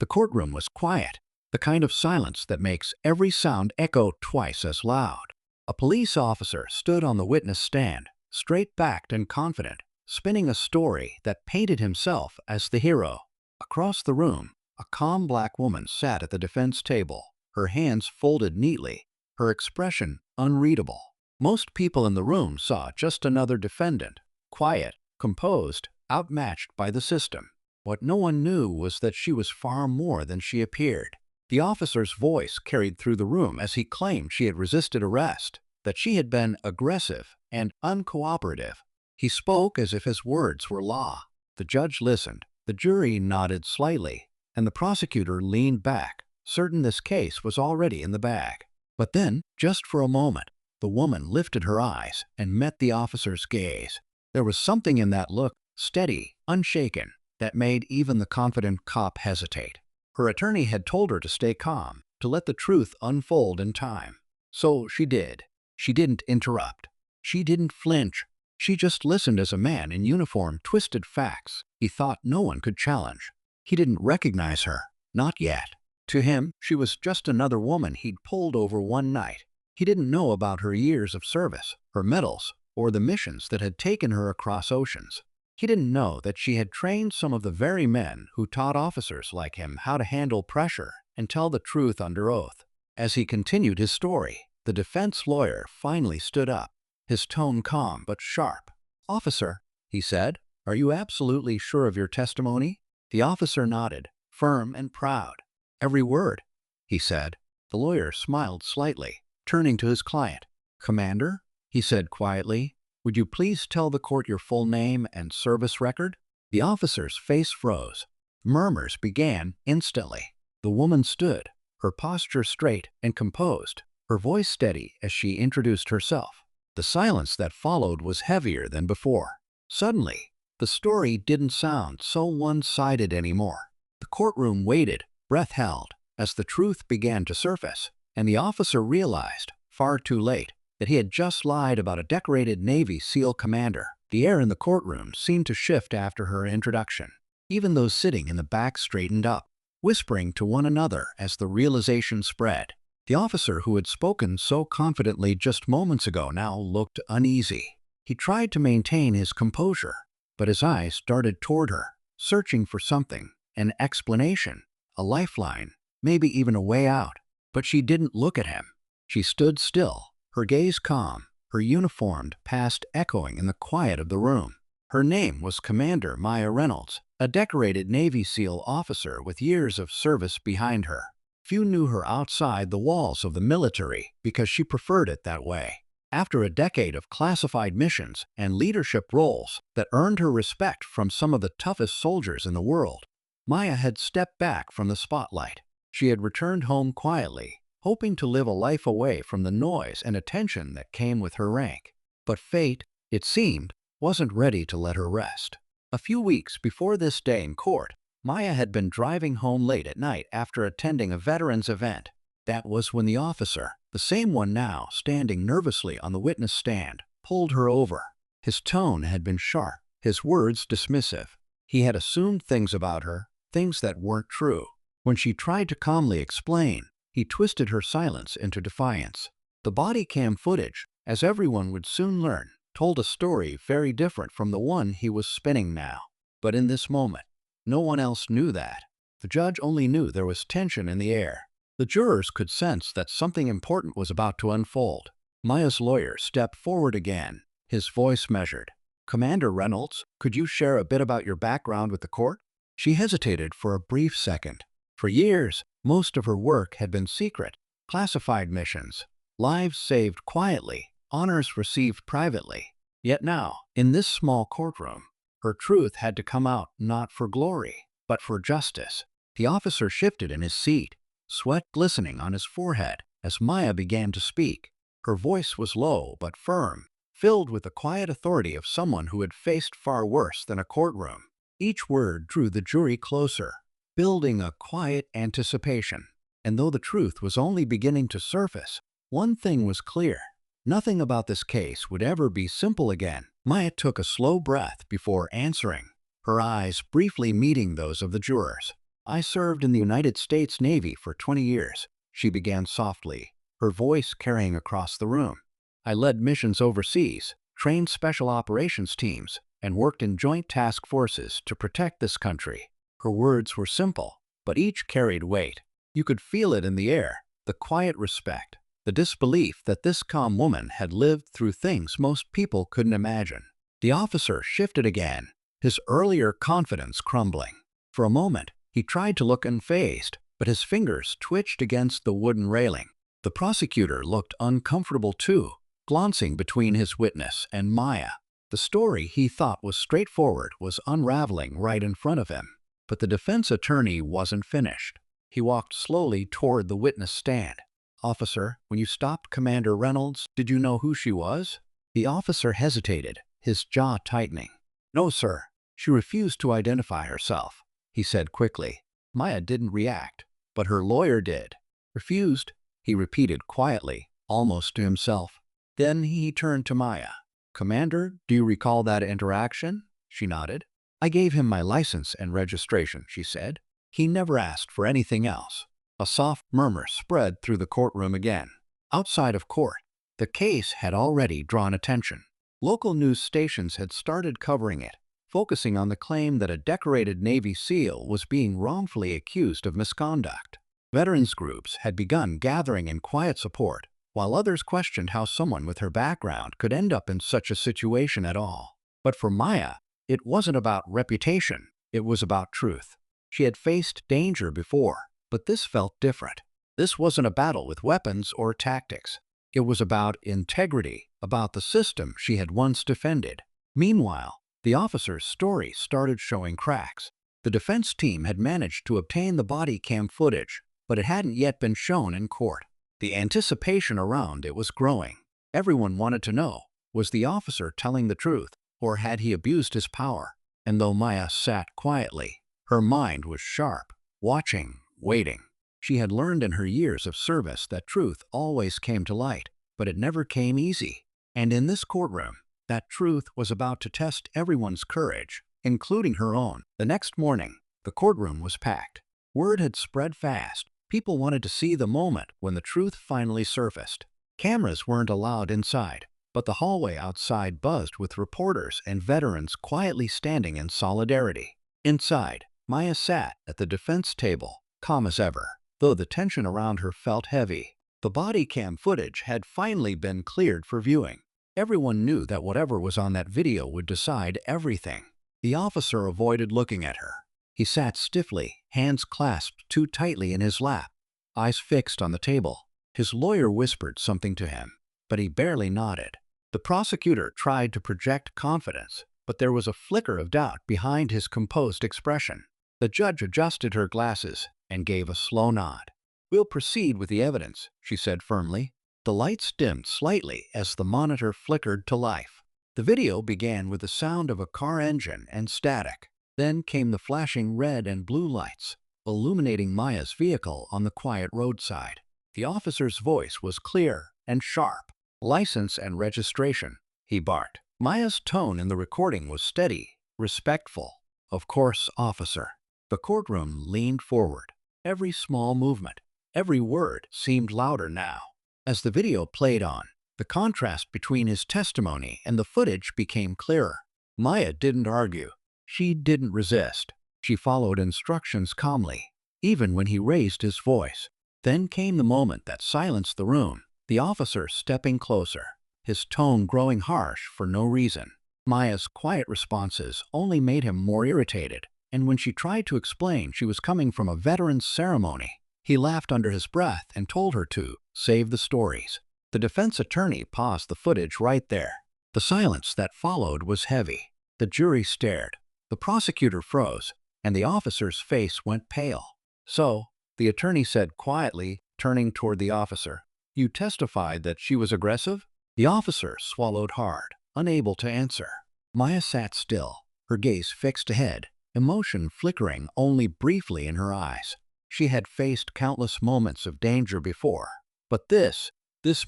The courtroom was quiet, the kind of silence that makes every sound echo twice as loud. A police officer stood on the witness stand, straight-backed and confident, spinning a story that painted himself as the hero. Across the room, a calm black woman sat at the defense table, her hands folded neatly, her expression unreadable. Most people in the room saw just another defendant, quiet, composed, outmatched by the system. What no one knew was that she was far more than she appeared. The officer's voice carried through the room as he claimed she had resisted arrest, that she had been aggressive and uncooperative. He spoke as if his words were law. The judge listened, the jury nodded slightly, and the prosecutor leaned back, certain this case was already in the bag. But then, just for a moment, the woman lifted her eyes and met the officer's gaze. There was something in that look, steady, unshaken, that made even the confident cop hesitate. Her attorney had told her to stay calm, to let the truth unfold in time. So she did. She didn't interrupt. She didn't flinch. She just listened as a man in uniform twisted facts he thought no one could challenge. He didn't recognize her. Not yet. To him, she was just another woman he'd pulled over one night. He didn't know about her years of service, her medals, or the missions that had taken her across oceans. He didn't know that she had trained some of the very men who taught officers like him how to handle pressure and tell the truth under oath. As he continued his story, the defense lawyer finally stood up, his tone calm but sharp. "Officer," he said, "are you absolutely sure of your testimony?" The officer nodded, firm and proud. "Every word," he said. The lawyer smiled slightly, turning to his client. "Commander," he said quietly, "would you please tell the court your full name and service record?" The officer's face froze. Murmurs began instantly. The woman stood, her posture straight and composed, her voice steady as she introduced herself. The silence that followed was heavier than before. Suddenly, the story didn't sound so one-sided anymore. The courtroom waited, breath held, as the truth began to surface, and the officer realized, far too late, that he had just lied about a decorated Navy SEAL commander. The air in the courtroom seemed to shift after her introduction. Even those sitting in the back straightened up, whispering to one another as the realization spread. The officer who had spoken so confidently just moments ago now looked uneasy. He tried to maintain his composure, but his eyes darted toward her, searching for something, an explanation, a lifeline, maybe even a way out. But she didn't look at him. She stood still, her gaze calm, her uniformed past echoing in the quiet of the room. Her name was Commander Maya Reynolds, a decorated Navy SEAL officer with years of service behind her. Few knew her outside the walls of the military because she preferred it that way. After a decade of classified missions and leadership roles that earned her respect from some of the toughest soldiers in the world, Maya had stepped back from the spotlight. She had returned home quietly, hoping to live a life away from the noise and attention that came with her rank. But fate, it seemed, wasn't ready to let her rest. A few weeks before this day in court, Maya had been driving home late at night after attending a veterans event. That was when the officer, the same one now standing nervously on the witness stand, pulled her over. His tone had been sharp, his words dismissive. He had assumed things about her, things that weren't true. When she tried to calmly explain, he twisted her silence into defiance. The body cam footage, as everyone would soon learn, told a story very different from the one he was spinning now. But in this moment, no one else knew that. The judge only knew there was tension in the air. The jurors could sense that something important was about to unfold. Maya's lawyer stepped forward again, his voice measured. "Commander Reynolds, could you share a bit about your background with the court?" She hesitated for a brief second. For years, most of her work had been secret, classified missions, lives saved quietly, honors received privately. Yet now, in this small courtroom, her truth had to come out not for glory, but for justice. The officer shifted in his seat, sweat glistening on his forehead as Maya began to speak. Her voice was low but firm, filled with the quiet authority of someone who had faced far worse than a courtroom. Each word drew the jury closer, building a quiet anticipation. And though the truth was only beginning to surface, one thing was clear. Nothing about this case would ever be simple again. Maya took a slow breath before answering, her eyes briefly meeting those of the jurors. I served in the United States Navy for 20 years, she began softly, her voice carrying across the room. I led missions overseas, trained special operations teams, and worked in joint task forces to protect this country. Her words were simple, but each carried weight. You could feel it in the air, the quiet respect, the disbelief that this calm woman had lived through things most people couldn't imagine. The officer shifted again, his earlier confidence crumbling. For a moment, he tried to look unfazed, but his fingers twitched against the wooden railing. The prosecutor looked uncomfortable too, glancing between his witness and Maya. The story he thought was straightforward was unraveling right in front of him. But the defense attorney wasn't finished. He walked slowly toward the witness stand. "Officer, when you stopped Commander Reynolds, did you know who she was?" The officer hesitated, his jaw tightening. "No, sir. She refused to identify herself," he said quickly. Maya didn't react, but her lawyer did. "Refused?" he repeated quietly, almost to himself. Then he turned to Maya. "Commander, do you recall that interaction?" She nodded. "I gave him my license and registration," she said. "He never asked for anything else." A soft murmur spread through the courtroom again. Outside of court, the case had already drawn attention. Local news stations had started covering it, focusing on the claim that a decorated Navy SEAL was being wrongfully accused of misconduct. Veterans groups had begun gathering in quiet support, while others questioned how someone with her background could end up in such a situation at all. But for Maya, it wasn't about reputation, it was about truth. She had faced danger before, but this felt different. This wasn't a battle with weapons or tactics. It was about integrity, about the system she had once defended. Meanwhile, the officer's story started showing cracks. The defense team had managed to obtain the body cam footage, but it hadn't yet been shown in court. The anticipation around it was growing. Everyone wanted to know, was the officer telling the truth, or had he abused his power? And though Maya sat quietly, her mind was sharp, watching, waiting. She had learned in her years of service that truth always came to light, but it never came easy. And in this courtroom, that truth was about to test everyone's courage, including her own. The next morning, the courtroom was packed. Word had spread fast. People wanted to see the moment when the truth finally surfaced. Cameras weren't allowed inside, but the hallway outside buzzed with reporters and veterans quietly standing in solidarity. Inside, Maya sat at the defense table, calm as ever, though the tension around her felt heavy. The body cam footage had finally been cleared for viewing. Everyone knew that whatever was on that video would decide everything. The officer avoided looking at her. He sat stiffly, hands clasped too tightly in his lap, eyes fixed on the table. His lawyer whispered something to him, but he barely nodded. The prosecutor tried to project confidence, but there was a flicker of doubt behind his composed expression. The judge adjusted her glasses and gave a slow nod. "We'll proceed with the evidence," she said firmly. The lights dimmed slightly as the monitor flickered to life. The video began with the sound of a car engine and static. Then came the flashing red and blue lights, illuminating Maya's vehicle on the quiet roadside. The officer's voice was clear and sharp. "License and registration," he barked. Maya's tone in the recording was steady, respectful. "Of course, officer." The courtroom leaned forward. Every small movement, every word seemed louder now. As the video played on, the contrast between his testimony and the footage became clearer. Maya didn't argue. She didn't resist. She followed instructions calmly, even when he raised his voice. Then came the moment that silenced the room, the officer stepping closer, his tone growing harsh for no reason. Maya's quiet responses only made him more irritated, and when she tried to explain she was coming from a veteran's ceremony, he laughed under his breath and told her to save the stories. The defense attorney paused the footage right there. The silence that followed was heavy. The jury stared. The prosecutor froze, and the officer's face went pale. "So," the attorney said quietly, turning toward the officer, "you testified that she was aggressive?" The officer swallowed hard, unable to answer. Maya sat still, her gaze fixed ahead, emotion flickering only briefly in her eyes. She had faced countless moments of danger before, but this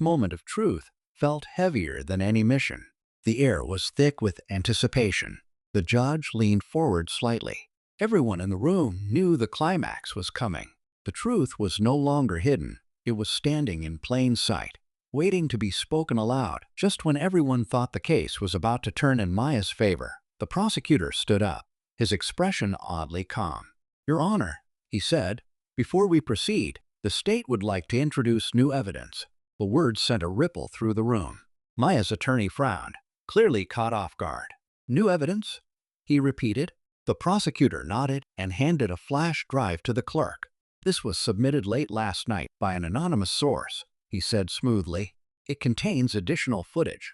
moment of truth felt heavier than any mission. The air was thick with anticipation. The judge leaned forward slightly. Everyone in the room knew the climax was coming. The truth was no longer hidden. It was standing in plain sight, waiting to be spoken aloud. Just when everyone thought the case was about to turn in Maya's favor, the prosecutor stood up, his expression oddly calm. "Your Honor," he said, "before we proceed, the state would like to introduce new evidence." The words sent a ripple through the room. Maya's attorney frowned, clearly caught off guard. "New evidence?" he repeated. The prosecutor nodded and handed a flash drive to the clerk. "This was submitted late last night by an anonymous source," he said smoothly. "It contains additional footage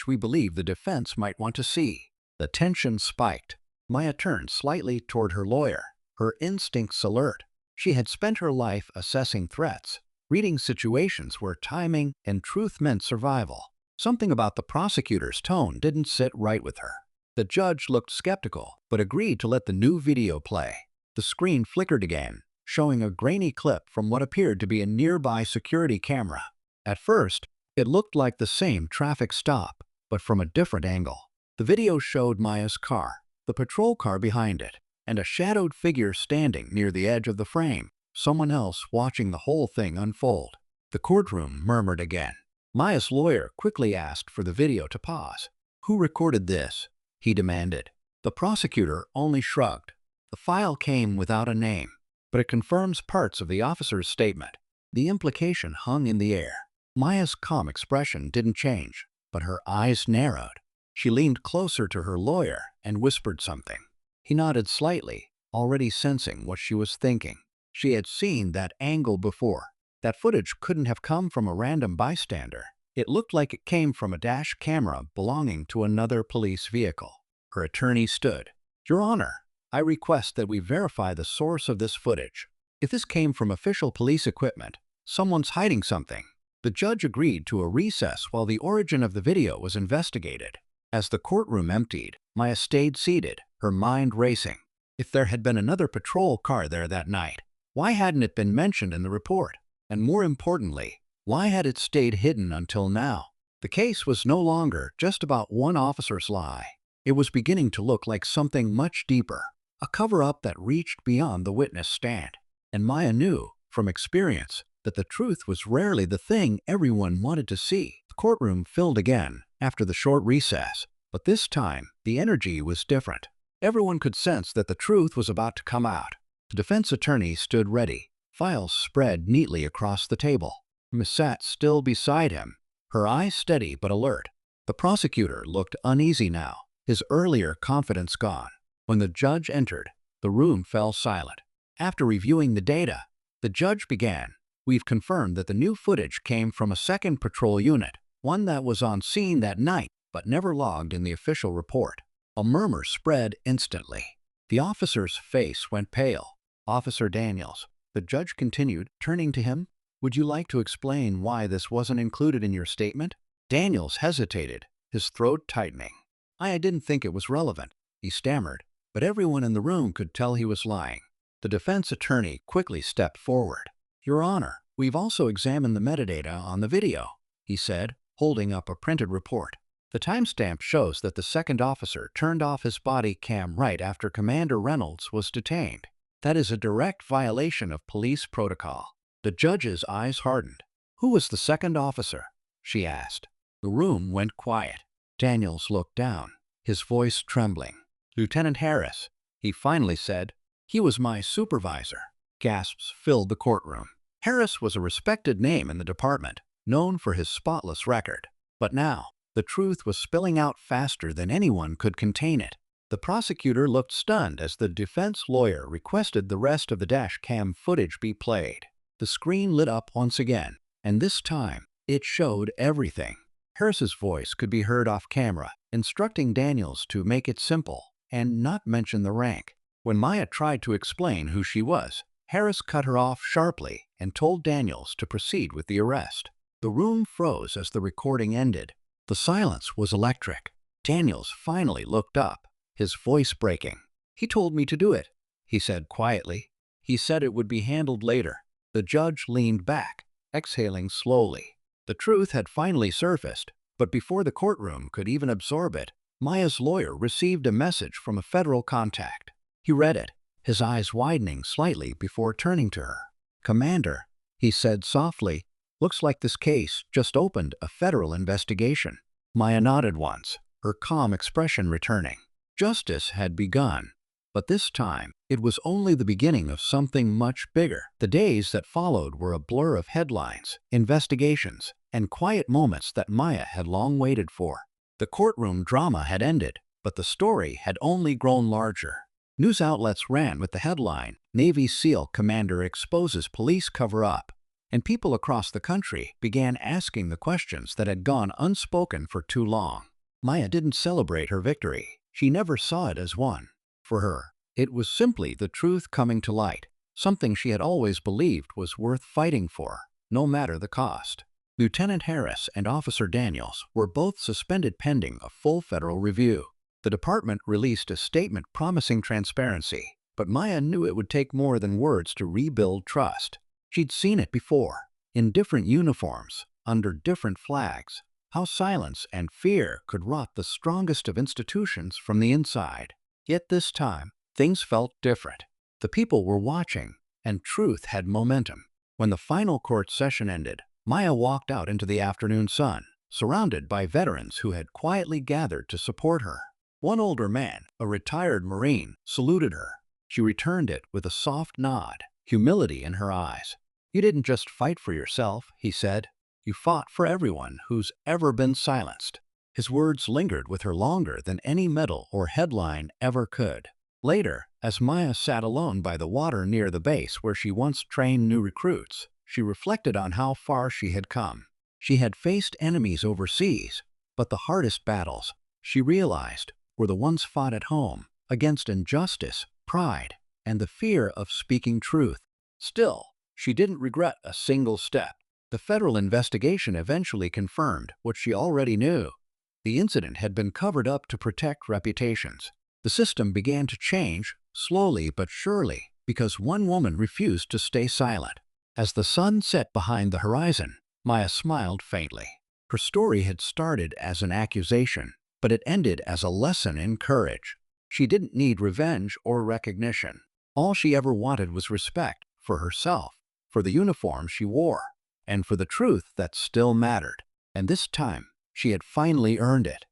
we believe the defense might want to see." The tension spiked. Maya turned slightly toward her lawyer, her instincts alert. She had spent her life assessing threats, reading situations where timing and truth meant survival. Something about the prosecutor's tone didn't sit right with her. The judge looked skeptical, but agreed to let the new video play. The screen flickered again, showing a grainy clip from what appeared to be a nearby security camera. At first, it looked like the same traffic stop, but from a different angle. The video showed Maya's car, the patrol car behind it, and a shadowed figure standing near the edge of the frame, someone else watching the whole thing unfold. The courtroom murmured again. Maya's lawyer quickly asked for the video to pause. "Who recorded this?" he demanded. The prosecutor only shrugged. "The file came without a name, but it confirms parts of the officer's statement." The implication hung in the air. Maya's calm expression didn't change, but her eyes narrowed. She leaned closer to her lawyer and whispered something. He nodded slightly, already sensing what she was thinking. She had seen that angle before. That footage couldn't have come from a random bystander. It looked like it came from a dash camera belonging to another police vehicle. Her attorney stood. "Your Honor, I request that we verify the source of this footage. If this came from official police equipment, someone's hiding something." The judge agreed to a recess while the origin of the video was investigated. As the courtroom emptied, Maya stayed seated, her mind racing. If there had been another patrol car there that night, why hadn't it been mentioned in the report? And more importantly, why had it stayed hidden until now? The case was no longer just about one officer's lie. It was beginning to look like something much deeper, a cover-up that reached beyond the witness stand. And Maya knew, from experience, that the truth was rarely the thing everyone wanted to see. The courtroom filled again after the short recess, but this time the energy was different. Everyone could sense that the truth was about to come out. The defense attorney stood ready, files spread neatly across the table. Miss sat still beside him, her eyes steady but alert. The prosecutor looked uneasy now, his earlier confidence gone. When the judge entered, the room fell silent. After reviewing the data, the judge began. "We've confirmed that the new footage came from a second patrol unit, one that was on scene that night but never logged in the official report." A murmur spread instantly. The officer's face went pale. "Officer Daniels," the judge continued, turning to him, "would you like to explain why this wasn't included in your statement?" Daniels hesitated, his throat tightening. I didn't think it was relevant," he stammered, but everyone in the room could tell he was lying. The defense attorney quickly stepped forward. "Your Honor, we've also examined the metadata on the video," he said, holding up a printed report. "The timestamp shows that the second officer turned off his body cam right after Commander Reynolds was detained. That is a direct violation of police protocol." The judge's eyes hardened. "Who was the second officer?" she asked. The room went quiet. Daniels looked down, his voice trembling. "Lieutenant Harris," he finally said. "He was my supervisor." Gasps filled the courtroom. Harris was a respected name in the department, known for his spotless record. But now, the truth was spilling out faster than anyone could contain it. The prosecutor looked stunned as the defense lawyer requested the rest of the dash cam footage be played. The screen lit up once again, and this time, it showed everything. Harris's voice could be heard off camera, instructing Daniels to make it simple and not mention the rank. When Maya tried to explain who she was, Harris cut her off sharply and told Daniels to proceed with the arrest. The room froze as the recording ended. The silence was electric. Daniels finally looked up, his voice breaking. "He told me to do it," he said quietly. "He said it would be handled later." The judge leaned back, exhaling slowly. The truth had finally surfaced, but before the courtroom could even absorb it, Maya's lawyer received a message from a federal contact. He read it, his eyes widening slightly before turning to her. "Commander," he said softly, "looks like this case just opened a federal investigation." Maya nodded once, her calm expression returning. Justice had begun, but this time it was only the beginning of something much bigger. The days that followed were a blur of headlines, investigations, and quiet moments that Maya had long waited for. The courtroom drama had ended, but the story had only grown larger. News outlets ran with the headline, "Navy SEAL Commander Exposes Police Cover-Up," and people across the country began asking the questions that had gone unspoken for too long. Maya didn't celebrate her victory. She never saw it as one. For her, it was simply the truth coming to light, something she had always believed was worth fighting for, no matter the cost. Lieutenant Harris and Officer Daniels were both suspended pending a full federal review. The department released a statement promising transparency, but Maya knew it would take more than words to rebuild trust. She'd seen it before, in different uniforms, under different flags, how silence and fear could rot the strongest of institutions from the inside. Yet this time, things felt different. The people were watching, and truth had momentum. When the final court session ended, Maya walked out into the afternoon sun, surrounded by veterans who had quietly gathered to support her. One older man, a retired Marine, saluted her. She returned it with a soft nod, humility in her eyes. "You didn't just fight for yourself," he said. "You fought for everyone who's ever been silenced." His words lingered with her longer than any medal or headline ever could. Later, as Maya sat alone by the water near the base where she once trained new recruits, she reflected on how far she had come. She had faced enemies overseas, but the hardest battles, she realized, were the ones fought at home, against injustice, pride, and the fear of speaking truth. Still, she didn't regret a single step. The federal investigation eventually confirmed what she already knew. The incident had been covered up to protect reputations. The system began to change, slowly but surely, because one woman refused to stay silent. As the sun set behind the horizon, Maya smiled faintly. Her story had started as an accusation, but it ended as a lesson in courage. She didn't need revenge or recognition. All she ever wanted was respect for herself, for the uniform she wore, and for the truth that still mattered. And this time, she had finally earned it.